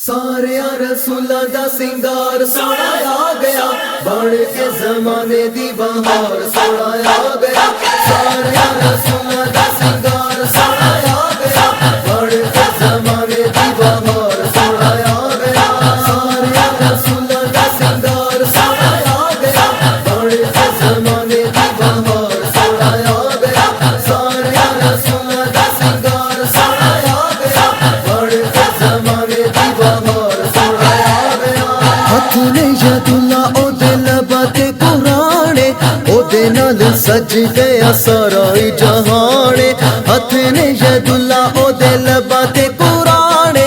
سارے رسولاں دا سنگار سونا آ گیا، بن کے زمانے دی بہار سونا آ گیا۔ سارے رسولاں دا سنگار سونا آ گیا، بن کے زمانے دی بہار سونا آ گیا۔ سارے رسولاں دا سنگار سونا آ گیا، بن کے زمانے دی بہار سونا آ گیا۔ سارے رسولاں دا سنگار سونا آ گیا، بن کے زمانے دی بہار سونا آ گیا۔ ہاتھ نے ید اللہ او دے لبا تے قرآن، او دے نال سج گیا سارا جہان۔ ہاتھ نے ید اللہ او دے لبا تے قرآن،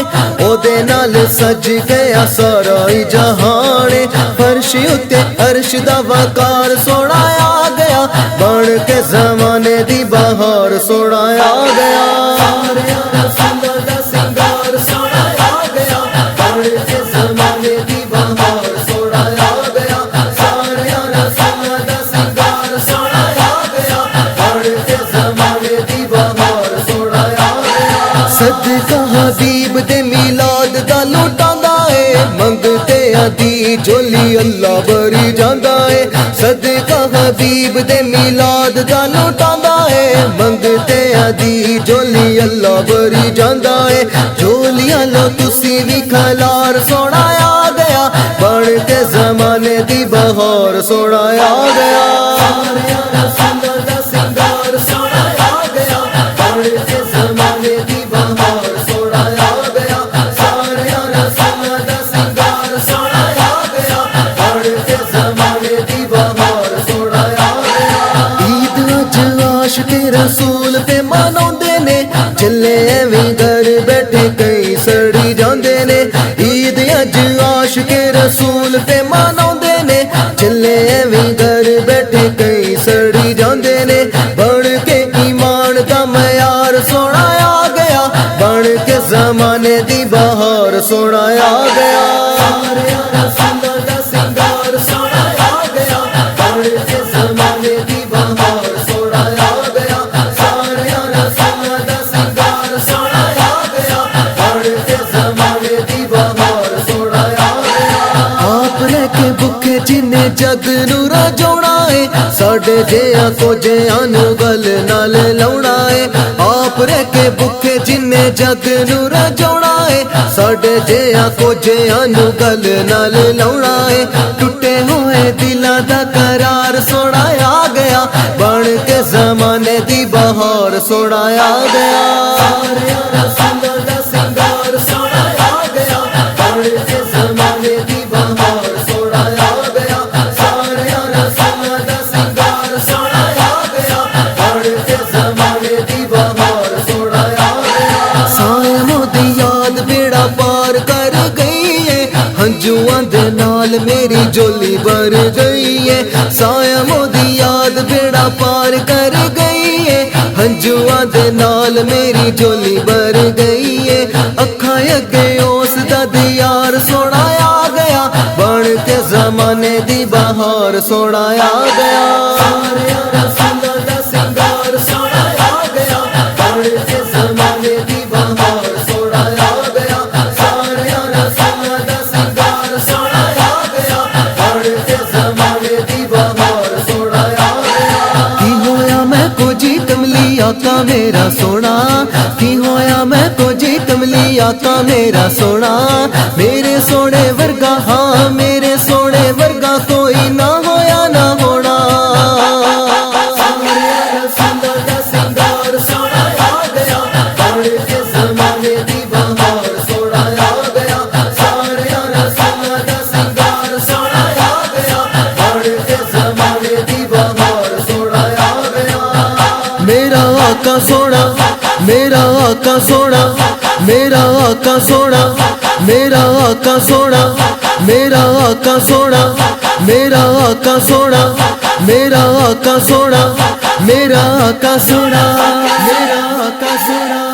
او دے نال سج گیا سارا جہان۔ فرش اتے عرش دا وقار سونا آ گیا، بن کے زمانے دی بہار سونا آ گیا۔ سارے رسولاں دا سنگار سونا آ گیا، بن کے زمانے دی بہار سونا آ گیا۔ سارے رسولاں دا سنگار سونا آ گیا، بن کے زمانے دی بہار سونا آ گیا۔ صدقہ حبیب دے میلاد دا لٹاندا اے، منگتے ادی جولی اللہ بری جاندا اے۔ صدقہ حبیب دے میلاد دا لٹاندا اے، منگتے ادی جولی اللہ بری جاندا اے۔ جولیاں لو تسی وی کھلار سونا آ گیا، بن کے زمانے دی بہار سونا آ گیا۔ سارے رسولاں دا سنگار سونا آ گیا، بن کے زمانے دی بہار سونا آ گیا۔ سارے رسولاں دا سنگار سونا آ گیا، بن کے زمانے دی بہار سونا آ گیا۔ عید اج عاشق رسول تے مناوندے نے، چلے ایویں گھر بیٹھے کئی سڑی جاندے نے۔ عید اج عاشق رسول تے مناوندے نے، چلے ایویں گھر بیٹھے کئی سڑی جاندے نے۔ بن کے ایمان دا معیار سونا آ گیا، بن کے زمانے دی بہار سونا آ گیا۔ سارے رسولاں دا سنگار سونا آ گیا، بن کے زمانے دی بہار سونا آ گیا۔ سارے رسولاں دا سنگار سونا آ گیا، بن کے زمانے دی بہار سونا آ گیا۔ آپ لے کے بھکے جنہیں جگ نو رجونا ہے، ساڈے جیاں کو جیاں نو گل نال لاؤنا ہے۔ آپ رہ کے بھکے جنہیں جگ نو رجونا ہے، ساڈے جیاں کو جیاں نو گل نال لاؤنا ہے۔ ٹوٹے ہوئے دلاں دا قرار سونا آ گیا، بن کے زمانے دی بہار سونا آ گیا۔ سارے رسولاں دا سنگار سونا آ گیا، بن کے زمانے دی بہار سونا آ گیا۔ سارے رسولاں دا سنگار سونا آ گیا، بن کے زمانے دی بہار سونا آ گیا۔ سایموں دی یاد بیڑا پار کر گئی ہے، ہنجواں دے نال میری جولی بھر گئی ہے۔ سایموں دی یاد بیڑا پار کر گئی ہے، ہنجواں دے نال میری جولی بھر گئی ہے۔ اکھاں اگے اس دا دیار سونا آ گیا، بن کے زمانے دی بہار سونا آ گیا۔ سارے رسولاں دا سنگار سونا آ گیا، بن کے زمانے دی بہار سونا آ گیا۔ سارے رسولاں دا سنگار سونا آ گیا، بن کے زمانے دی بہار سونا آ گیا۔ کی ہویا میں کو جی کملی آقا میرا سونا، کی ہویا میں کو جی کملی آقا میرا سونا۔ میرے سونے ورگا، ہاں میرے سونے ورگا کوئی نہ ہویا نہ ہونا۔ سارے رسولاں دا سنگار سونا آ گیا، بن کے زمانے دی بہار سونا آ گیا۔ سارے رسولاں دا سنگار سونا آ گیا، بن کے زمانے دی بہار سونا آ گیا۔ میرا آقا سونا، میرا آقا سونا، میرا آقا سونا، میرا آقا سونا، میرا آقا سونا، میرا آقا سونا، میرا آقا سونا، میرا آقا سونا، میرا آقا سونا۔